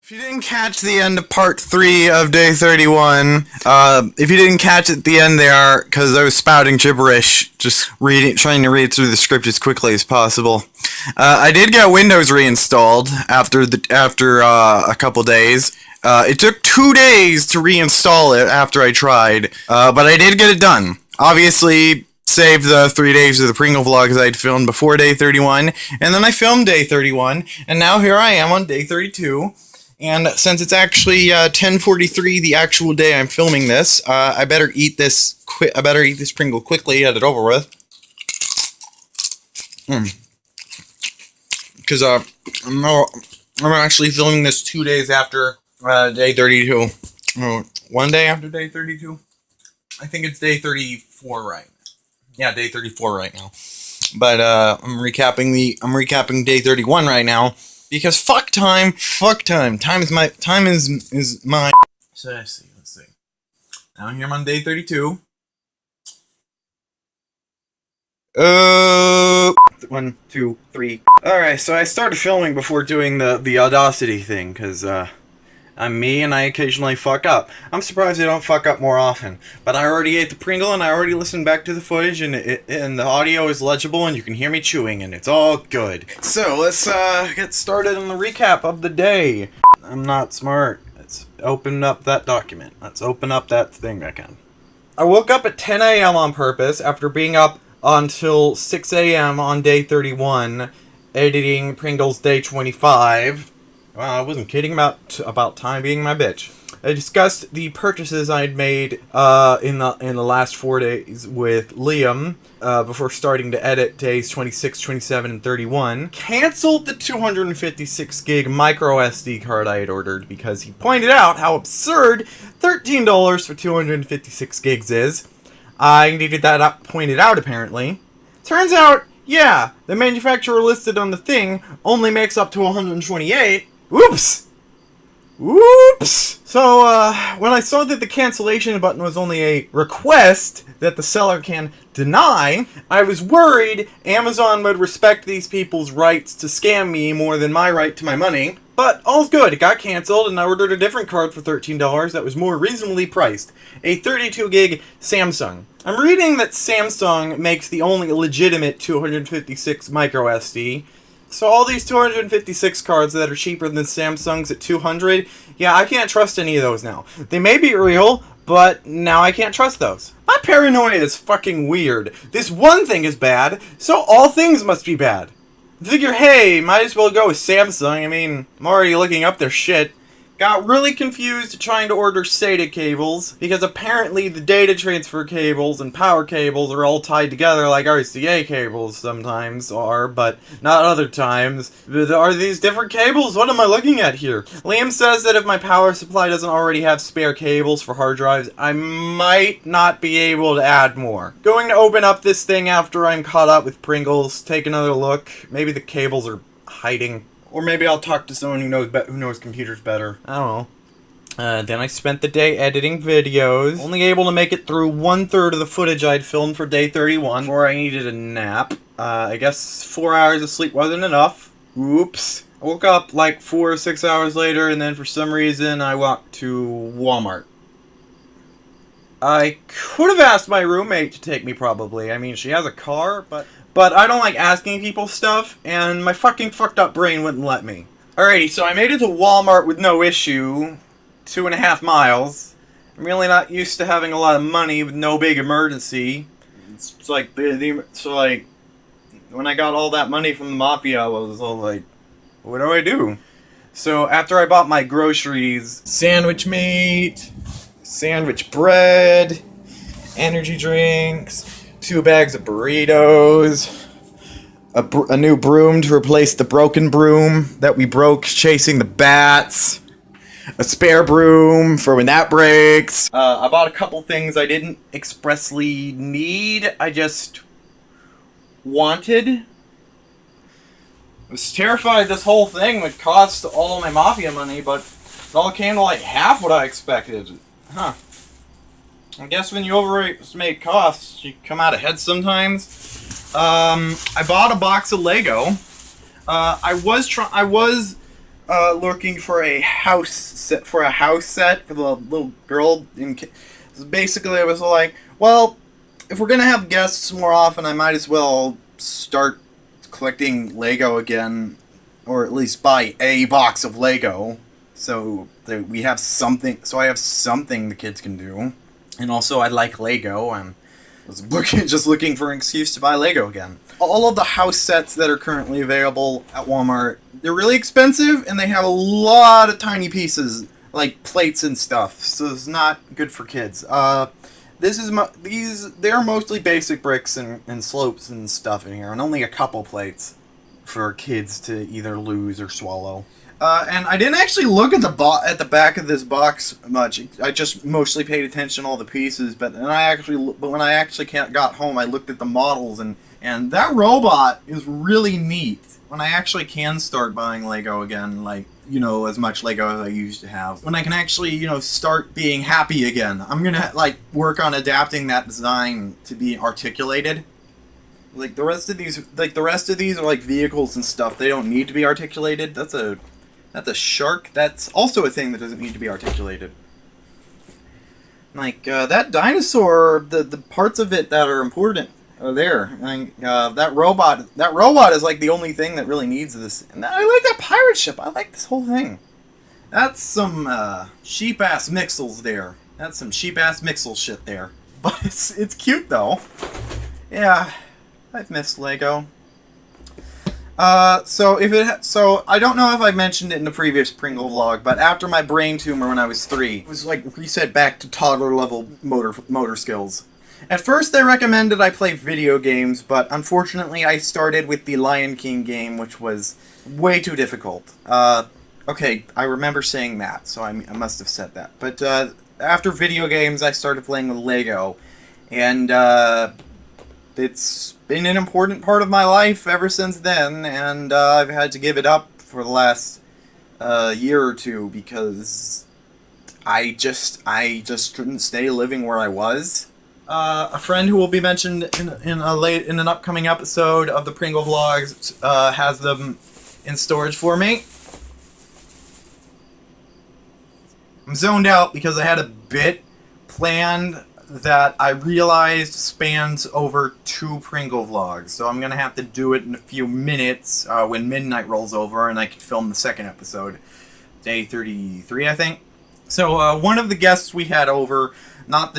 If you didn't catch the end of part 3 of day 31, if you didn't catch it at the end there, because I was spouting gibberish, just trying to read through the script as quickly as possible. I did get Windows reinstalled after a couple days. It took 2 days to reinstall it after I tried, but I did get it done. Obviously, saved the 3 days of the Pringle vlogs I'd filmed before day 31, and then I filmed day 31, and now here I am on day 32. And since it's actually 10:43, the actual day I'm filming this, I better eat this Pringle quickly, get it over with. Because I'm actually filming this 2 days after day 32. 1 day after day 32. I think it's day 34 right now. Yeah, day 34 right now. But I'm recapping day 31 right now. Because fuck time. Time is mine. So let's see. Now here I'm on day 32. 1, 2, 3. Alright, so I started filming before doing the Audacity thing, because I'm me and I occasionally fuck up. I'm surprised I don't fuck up more often. But I already ate the Pringle and I already listened back to the footage and the audio is legible and you can hear me chewing and it's all good. So let's get started on the recap of the day. I'm not smart. Let's open up that document. Let's open up that thing again. I woke up at 10 a.m. on purpose after being up until 6 a.m. on day 31, editing Pringles day 25. Well, I wasn't kidding about time being my bitch. I discussed the purchases I'd made in the last 4 days with Liam before starting to edit days 26, 27, and 31. Cancelled the 256 gig micro SD card I had ordered because he pointed out how absurd $13 for 256 gigs is. I needed that pointed out apparently. Turns out, yeah, the manufacturer listed on the thing only makes up to 128. Oops! So, when I saw that the cancellation button was only a request that the seller can deny, I was worried Amazon would respect these people's rights to scam me more than my right to my money. But all's good, it got canceled and I ordered a different card for $13 that was more reasonably priced. A 32 gig Samsung. I'm reading that Samsung makes the only legitimate 256 micro SD. So all these 256 cards that are cheaper than Samsung's at 200, yeah, I can't trust any of those now. They may be real, but now I can't trust those. My paranoia is fucking weird. This one thing is bad, so all things must be bad. I figure, hey, might as well go with Samsung. I mean, I'm already looking up their shit. Got really confused trying to order SATA cables, because apparently the data transfer cables and power cables are all tied together like RCA cables sometimes are, but not other times. Are these different cables? What am I looking at here? Liam says that if my power supply doesn't already have spare cables for hard drives, I might not be able to add more. Going to open up this thing after I'm caught up with Pringles, take another look. Maybe the cables are hiding. Or maybe I'll talk to someone who knows computers better. I don't know. Then I spent the day editing videos. Only able to make it through 1/3 of the footage I'd filmed for day 31 before I needed a nap. I guess 4 hours of sleep wasn't enough. Oops. I woke up like 4 or 6 hours later and then for some reason I walked to Walmart. I could have asked my roommate to take me probably. I mean, she has a car, but I don't like asking people stuff, and my fucking fucked up brain wouldn't let me. Alrighty, so I made it to Walmart with no issue. 2.5 miles. I'm really not used to having a lot of money with no big emergency. It's like, so like, when I got all that money from the mafia, I was all like, what do I do? So after I bought my groceries, sandwich meat, sandwich bread, energy drinks, 2 bags of burritos, a new broom to replace the broken broom that we broke chasing the bats, a spare broom for when that breaks. I bought a couple things I didn't expressly need, I just wanted. I was terrified this whole thing would cost all my mafia money, but it all came to like half what I expected. Huh. I guess when you overestimate costs, you come out ahead sometimes. I bought a box of Lego. I was looking for a house set for the little girl. Basically, I was like, well, if we're gonna have guests more often, I might as well start collecting Lego again, or at least buy a box of Lego, so that we have something. So I have something the kids can do, and also I like Lego. And was just looking for an excuse to buy Lego again. All of the house sets that are currently available at Walmart, they're really expensive, and they have a lot of tiny pieces, like plates and stuff, so it's not good for kids. They're mostly basic bricks and slopes and stuff in here, and only a couple plates for kids to either lose or swallow. And I didn't actually look at the back of this box much. I just mostly paid attention to all the pieces. But when I actually got home, I looked at the models, and that robot is really neat. When I actually can start buying Lego again, like, you know, as much Lego as I used to have. When I can actually, you know, start being happy again, I'm gonna like work on adapting that design to be articulated. Like the rest of these are like vehicles and stuff. They don't need to be articulated. That's a shark. That's also a thing that doesn't need to be articulated. Like that dinosaur, the parts of it that are important are there. That robot is like the only thing that really needs this. And I like that pirate ship. I like this whole thing. That's some sheep ass mixels there. That's some sheep ass mixel shit there. But it's cute though. Yeah, I've missed Lego. So I don't know if I mentioned it in the previous Pringle vlog, but after my brain tumor when I was 3, it was like reset back to toddler level motor skills. At first they recommended I play video games, but unfortunately I started with the Lion King game, which was way too difficult. Okay, I remember saying that, so I must have said that. But after video games I started playing with Lego, and it's been an important part of my life ever since then, and I've had to give it up for the last year or two because I just couldn't stay living where I was. A friend who will be mentioned in an upcoming episode of the Pringle vlogs has them in storage for me. I'm zoned out because I had a bit planned that I realized spans over 2 Pringle vlogs, so I'm gonna have to do it in a few minutes when midnight rolls over and I can film the second episode, day 33, I think. So one of the guests we had over, not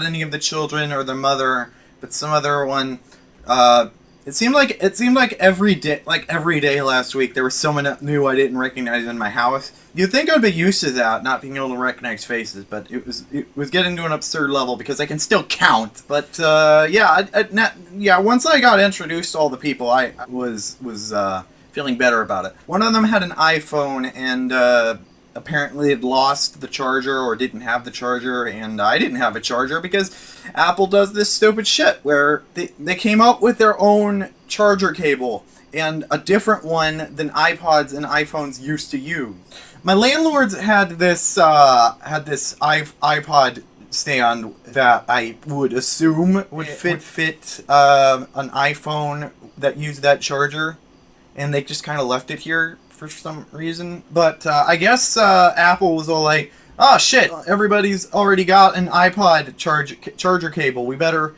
any of the children or their mother, but some other one. It seemed like every day last week there was someone new I didn't recognize in my house. You'd think I'd be used to that, not being able to recognize faces, but it was getting to an absurd level because I can still count. But once I got introduced to all the people, I was feeling better about it. One of them had an iPhone and apparently had lost the charger or didn't have the charger, and I didn't have a charger because Apple does this stupid shit where they came up with their own charger cable and a different one than iPods and iPhones used to use. My landlords had this iPod stand that I would assume would fit an iPhone that used that charger, and they just kind of left it here for some reason. But I guess Apple was all like, oh shit, everybody's already got an iPod charger cable. We better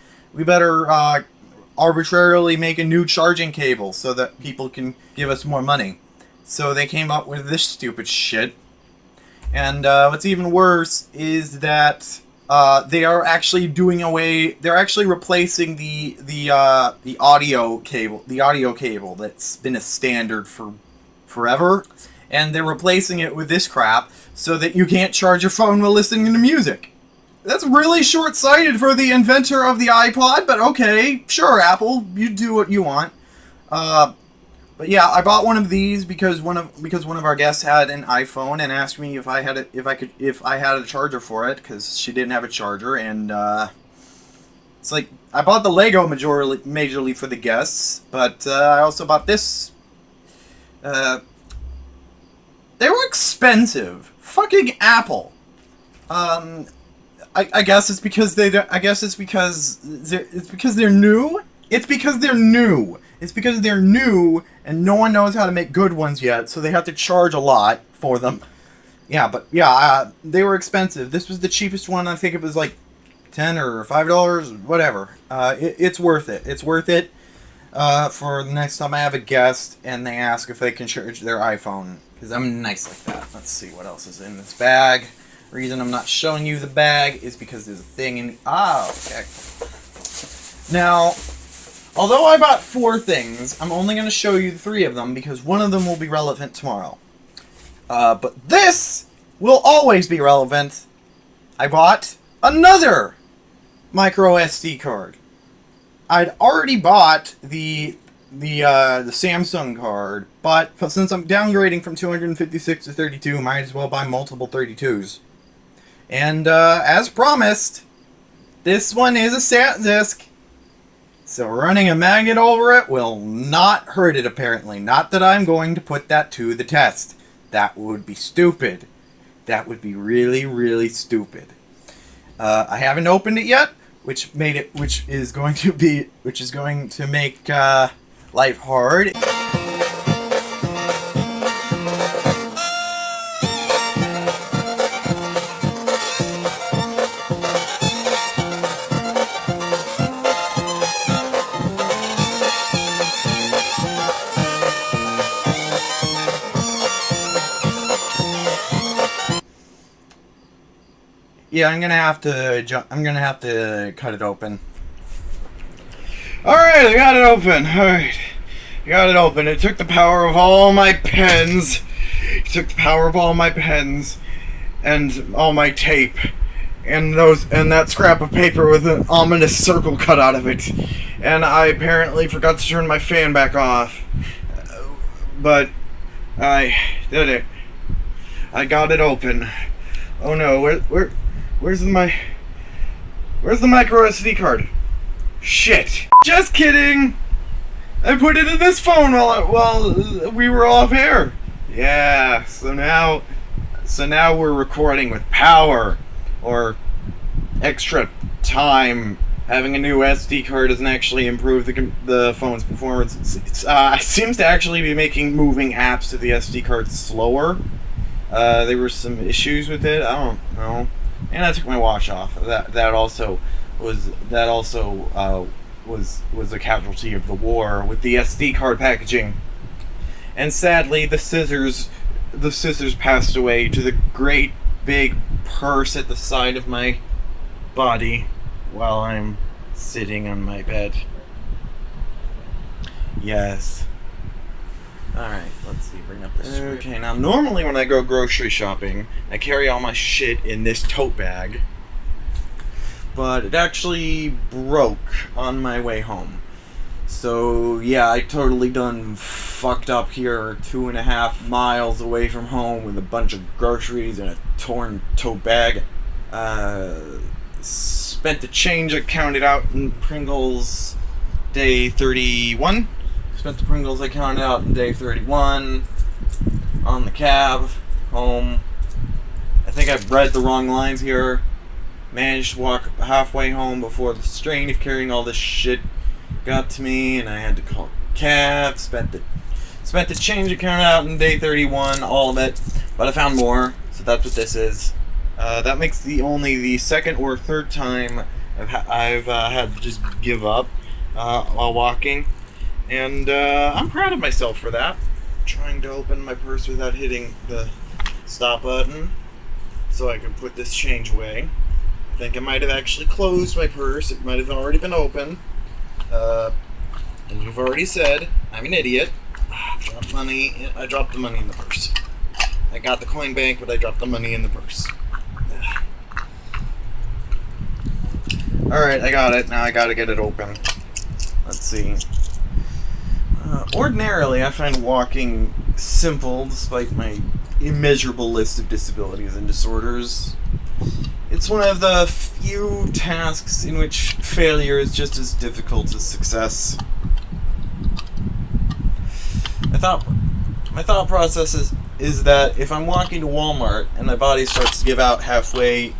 arbitrarily make a new charging cable so that people can give us more money. So they came up with this stupid shit. And what's even worse is that they are actually they're actually replacing the audio cable that's been a standard for forever, and they're replacing it with this crap so that you can't charge your phone while listening to music. That's really short-sighted for the inventor of the iPod, but okay, sure, Apple, you do what you want. But yeah, I bought one of these because one of our guests had an iPhone and asked me if I had a charger for it because she didn't have a charger, and it's like I bought the Lego majorly for the guests, but I also bought this. They were expensive. Fucking Apple. I guess it's because they're new. It's because they're new. It's because they're new and no one knows how to make good ones yet, so they have to charge a lot for them. Yeah, but yeah, they were expensive. This was the cheapest one. I think it was like $10 or $5, whatever. It's worth it. It's worth it for the next time I have a guest and they ask if they can charge their iPhone, because I'm nice like that. Let's see what else is in this bag. Reason I'm not showing you the bag is because there's a thing in... okay. Now, although I bought 4 things, I'm only going to show you 3 of them because one of them will be relevant tomorrow. But this will always be relevant. I bought another micro SD card. I'd already bought the Samsung card, but since I'm downgrading from 256 to 32, might as well buy multiple 32s. And as promised, this one is a SanDisk, so running a magnet over it will not hurt it apparently. Not that I'm going to put that to the test. That would be stupid. That would be really, really stupid. I haven't opened it yet, which is going to make life hard. Yeah, I'm gonna have to cut it open. Alright, I got it open. Alright. I got it open. It took the power of all my pens. It took the power of all my pens and all my tape. And that scrap of paper with an ominous circle cut out of it. And I apparently forgot to turn my fan back off. But I did it. I got it open. Oh no, where's the micro SD card? Shit. Just kidding. I put it in this phone while we were off air. Yeah, so now we're recording with power or extra time. Having a new SD card doesn't actually improve the phone's performance. It seems to actually be making moving apps to the SD card slower. There were some issues with it. I don't know. And I took my watch off. That also was a casualty of the war with the SD card packaging. And sadly, the scissors passed away to the great big purse at the side of my body while I'm sitting on my bed. Yes. Alright, let's see, bring up this. Okay, now normally when I go grocery shopping, I carry all my shit in this tote bag. But it actually broke on my way home. So yeah, I totally done fucked up here 2.5 miles away from home with a bunch of groceries and a torn tote bag. Spent the change I counted out in Pringles day 31. Spent the Pringles I counted out in day 31 on the cab home. I think I've read the wrong lines here. Managed to walk halfway home before the strain of carrying all this shit got to me, and I had to call a cab. Spent the change I counted out in day 31, all of it, but I found more, so that's what this is. That makes only the second or third time I've had to just give up while walking. And I'm proud of myself for that. Trying to open my purse without hitting the stop button so I can put this change away. I think I might have actually closed my purse. It might have already been open. And you've already said I'm an idiot. I dropped the money in the purse. I got the coin bank, but I dropped the money in the purse. Alright, I got it. Now I gotta get it open. Let's see. Ordinarily, I find walking simple, despite my immeasurable list of disabilities and disorders. It's one of the few tasks in which failure is just as difficult as success. My thought process is that if I'm walking to Walmart and my body starts to give out halfway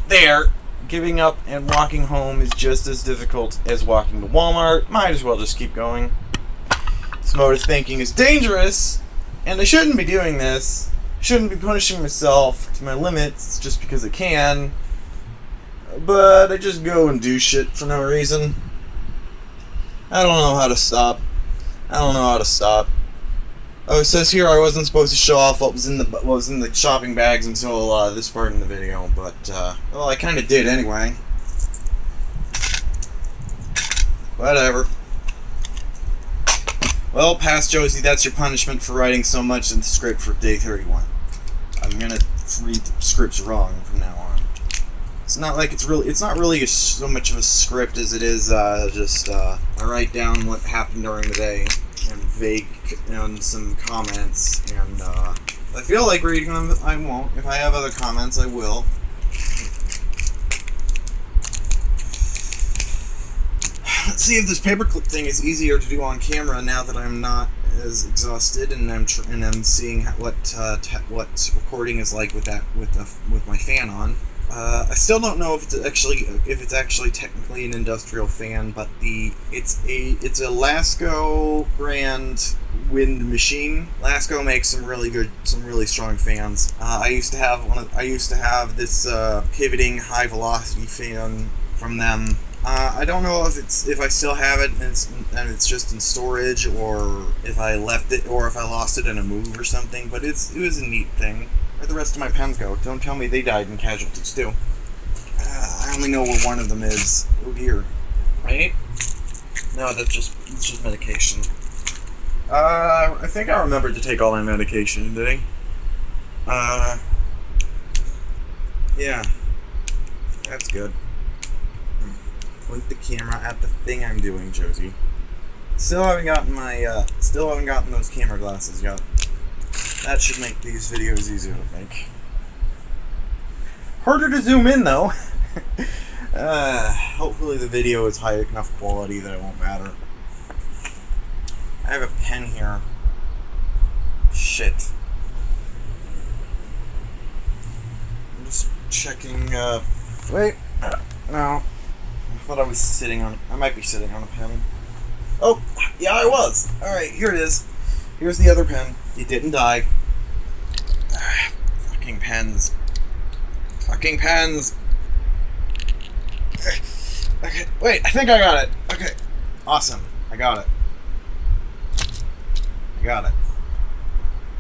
there, giving up and walking home is just as difficult as walking to Walmart. Might as well just keep going. This mode of thinking is dangerous, and I shouldn't be doing this. Shouldn't be punishing myself to my limits just because I can. But I just go and do shit for no reason. I don't know how to stop. Oh, it says here I wasn't supposed to show off what was in the shopping bags until this part in the video, but well, I kind of did anyway. Whatever. Well, past Josie, that's your punishment for writing so much in the script for day 31. I'm gonna read the scripts wrong from now on. It's not like it's not really so much of a script as it is just I write down what happened during the day and some comments, and if I feel like reading them, I won't. If I have other comments, I will. Let's see if this paperclip thing is easier to do on camera now that I'm not as exhausted, and I'm seeing what recording is like with my fan on. I still don't know if it's actually technically an industrial fan, but it's a Lasco brand wind machine. Lasco makes some really strong fans. I used to have this pivoting high velocity fan from them. I don't know if I still have it and it's just in storage, or if I left it, or if I lost it in a move or something. But it was a neat thing. Where'd the rest of my pens go? Don't tell me they died in casualties too. I only know where one of them is. Oh dear. Right? No, it's just medication. I think I remembered to take all my medication, did I? Yeah. That's good. Point the camera at the thing I'm doing, Josie. Still haven't gotten those camera glasses yet. That should make these videos easier, I think. Harder to zoom in, though. Hopefully the video is high enough quality that it won't matter. I have a pen here. Shit. I'm just checking, wait. No. I thought I was sitting on... I might be sitting on a pen. Oh, yeah, I was. Alright, here it is. Here's the other pen. It didn't die. Fucking pens. Fucking pens. Okay, wait, I think I got it. Okay, awesome. I got it.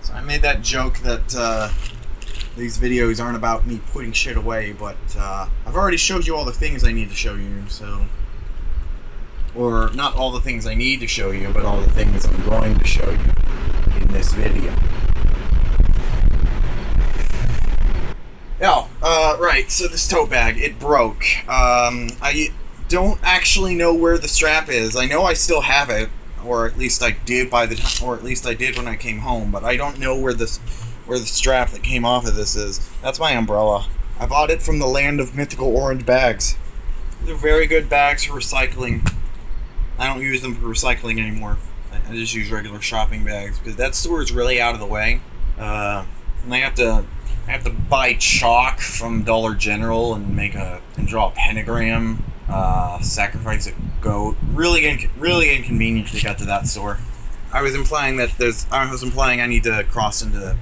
So I made that joke that these videos aren't about me putting shit away, but I've already showed you all the things I need to show you, so... Or, not all the things I need to show you, but all the things I'm going to show you in this video. Oh, right, so this tote bag, it broke. I don't actually know where the strap is. I know I still have it, or at least I did when I came home, but I don't know where the strap that came off of this is. That's my umbrella. I bought it from the land of mythical orange bags. They're very good bags for recycling. I don't use them for recycling anymore. I just use regular shopping bags because that store is really out of the way. And I have to buy chalk from Dollar General and draw a pentagram. Sacrifice a goat. Really inconvenient to get to that store. I was implying I need to cross into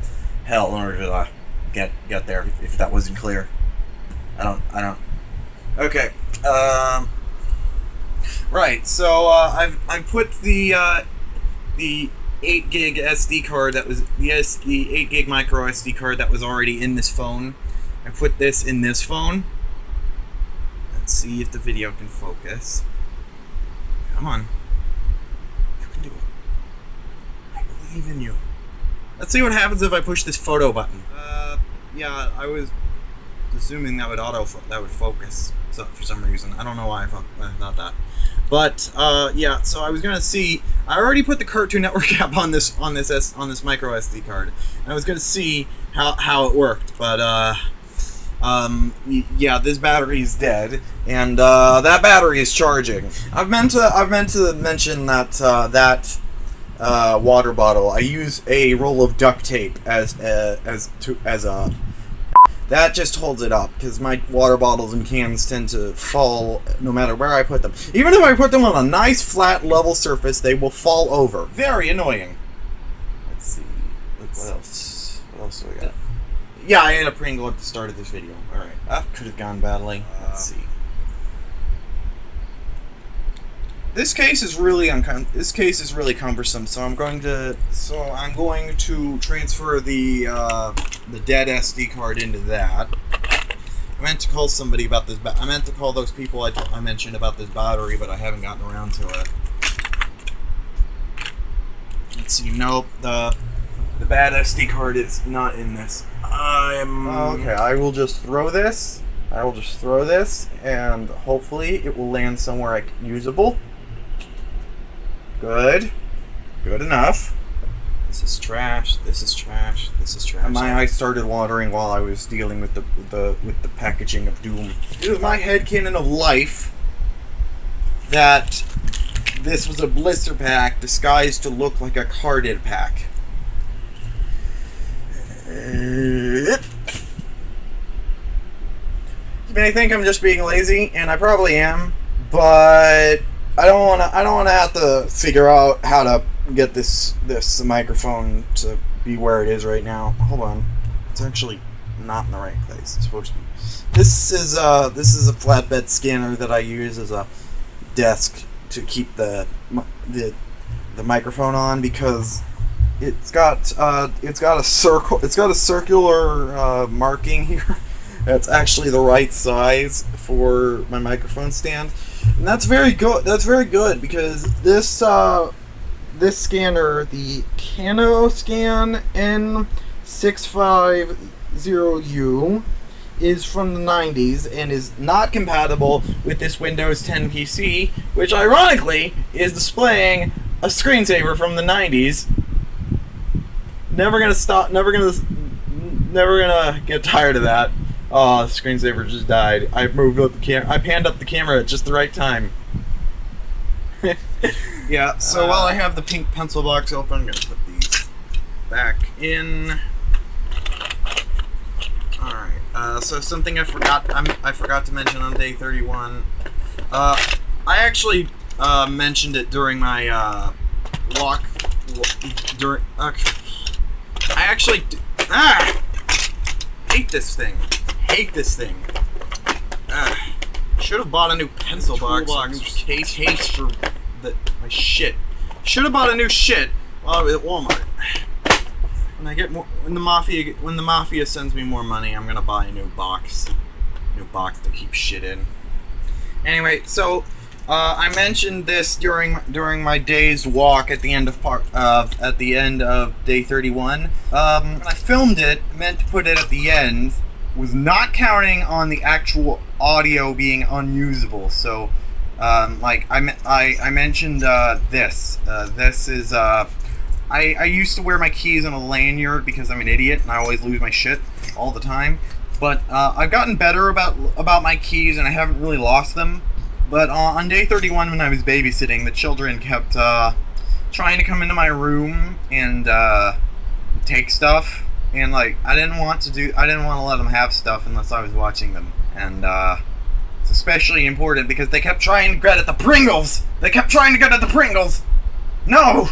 hell in order to get there. If that wasn't clear, I don't. Okay. Right. So I put the 8 gig SD card that was the 8 gig micro SD card that was already in this phone. I put this in this phone. Let's see if the video can focus. Come on. You can do it. I believe in you. Let's see what happens if I push this photo button. Yeah, I was assuming that would focus for some reason. I don't know why I thought that. But yeah, so I was gonna see. I already put the Cartoon Network app on this micro SD card. And I was gonna see how it worked, but yeah, this battery is dead, and that battery is charging. I've meant to mention that water bottle. I use a roll of duct tape as a. That just holds it up, because my water bottles and cans tend to fall no matter where I put them. Even if I put them on a nice, flat, level surface, they will fall over. Very annoying. Let's see. What else? What else do we got? Yeah, I ate a Pringle at the start of this video. Alright, that could have gone badly. Let's see. This case is really cumbersome, so I'm going to transfer the dead SD card into that. I meant to call somebody about this. I meant to call those people I mentioned about this battery, but I haven't gotten around to it. Let's see. Nope, the bad SD card is not in this. Okay. I will just throw this. And hopefully it will land somewhere usable. Good enough. This is trash. And my eyes started watering while I was dealing with the packaging of doom. It was my headcanon of life that this was a blister pack disguised to look like a carded pack. You may think I'm just being lazy, and I probably am, but I don't want to have to figure out how to get this microphone to be where it is right now. Hold on, it's actually not in the right place. It's supposed to be. This is a flatbed scanner that I use as a desk to keep the microphone on, because it's got a circular marking here. That's actually the right size for my microphone stand. And that's very good. Because this scanner, the CanoScan N650U, is from the 90s and is not compatible with this Windows 10 PC, which ironically is displaying a screensaver from the 90s. Never gonna get tired of that. Oh, the screensaver just died. I moved up the camera. I panned up the camera at just the right time. Yeah, so while I have the pink pencil box open, I'm gonna put these back in. Alright, so something I forgot to mention on day 31. I actually mentioned it during my walk. I actually hate this thing. Should have bought a new pencil box, a new case for my shit. Should have bought a new shit while I was at Walmart. When the mafia sends me more money, I'm gonna buy a new box to keep shit in. Anyway, so I mentioned this during my day's walk at the end of day 31. When I filmed it, meant to put it at the end, was not counting on the actual audio being unusable. So, I mentioned this. This is I used to wear my keys on a lanyard because I'm an idiot and I always lose my shit all the time. But I've gotten better about my keys and I haven't really lost them. But on day 31, when I was babysitting, the children kept trying to come into my room and take stuff. And I didn't want to let them have stuff unless I was watching them. And it's especially important because they kept trying to get at the Pringles. No!